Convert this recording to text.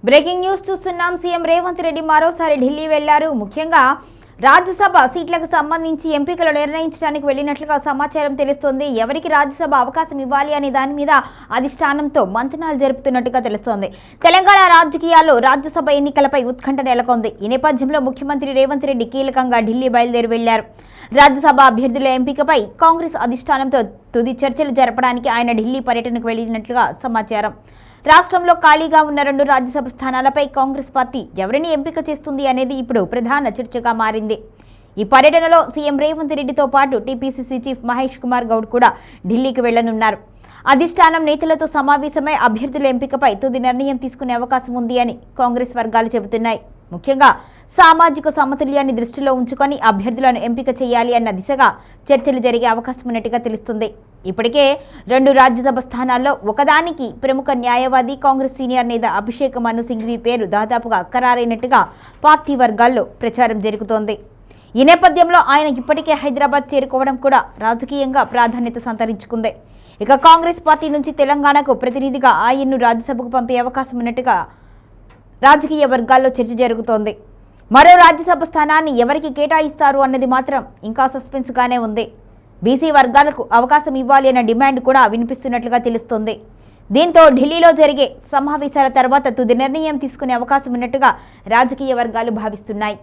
Breaking news చూస్తున్నాం. CM Revanth Reddy మరోసారి ఢిల్లీ వెళ్లారు. ముఖ్యంగా రాజ్యసభ సీట్లకు సంబంధించి ఎంపికలు నిర్ణయించడానికి వెళ్లినట్లుగా సమాచారం తెలుస్తోంది. ఎవరికి రాజ్యసభ అవకాశం ఇవ్వాలి అనే దాని మీద అధిష్టానంతో మంతనాలు జరుపుతున్నట్టుగా తెలుస్తోంది. తెలంగాణ రాజకీయాల్లో రాజ్యసభ ఎన్నికలపై ఉత్కంఠ నెలకొంది. ఈ నేపథ్యంలో ముఖ్యమంత్రి రేవంత్ రెడ్డి కీలకంగా ఢిల్లీ బయలుదేరి వెళ్లారు. రాజ్యసభ అభ్యర్థుల ఎంపికపై కాంగ్రెస్ అధిష్టానంతో తుది చర్చలు జరపడానికి ఆయన ఢిల్లీ పర్యటనకు వెళ్లినట్లుగా సమాచారం. రాష్ట్రంలో ఖాళీగా ఉన్న 2 రాజ్యసభ స్థానాలపై కాంగ్రెస్ పార్టీ ఎవరిని ఎంపిక చేస్తుంది అనేది ఇప్పుడు ప్రధాన చర్చగా మారింది. ఈ పర్యటనలో సీఎం రేవంత్ రెడ్డితో పాటు టీపీసీసీ చీఫ్ మహేష్ కుమార్ గౌడ్ కూడా ఢిల్లీకి వెళ్లనున్నారు. అధిష్టానం నేతలతో సమావేశమై అభ్యర్థుల ఎంపికపై తుది నిర్ణయం తీసుకునే అవకాశం ఉంది అని కాంగ్రెస్ వర్గాలు చెబుతున్నాయి. ముఖ్యంగా సామాజిక సమతుల్యాన్ని దృష్టిలో ఉంచుకొని అభ్యర్థులను ఎంపిక చేయాలి అన్న దిశగా చర్చలు జరిగే అవకాశం ఉన్నట్టుగా తెలుస్తుంది. ఇప్పటికే 2 రాజ్యసభ స్థానాల్లో ఒకదానికి ప్రముఖ న్యాయవాది కాంగ్రెస్ సీనియర్ నేత అభిషేక్ మను సింఘ్వి పేరు దాదాపుగా ఖరారైనట్టుగా పార్టీ వర్గాల్లో ప్రచారం జరుగుతోంది. ఈ నేపథ్యంలో ఆయన ఇప్పటికే హైదరాబాద్ చేరుకోవడం కూడా రాజకీయంగా ప్రాధాన్యత సంతరించుకుంది. ఇక కాంగ్రెస్ పార్టీ నుంచి తెలంగాణకు ప్రతినిధిగా ఆయన్ను రాజ్యసభకు పంపే అవకాశం ఉన్నట్టుగా రాజకీయ వర్గాల్లో చర్చ జరుగుతోంది. మరో రాజ్యసభ స్థానాన్ని ఎవరికి కేటాయిస్తారు అన్నది మాత్రం ఇంకా సస్పెన్స్గానే ఉంది. బీసీ వర్గాలకు అవకాశం ఇవ్వాలి అన్న డిమాండ్ కూడా వినిపిస్తున్నట్లుగా తెలుస్తోంది. దీంతో ఢిల్లీలో జరిగే సమావేశాల తర్వాత తుది నిర్ణయం తీసుకునే అవకాశం ఉన్నట్టుగా రాజకీయ వర్గాలు భావిస్తున్నాయి.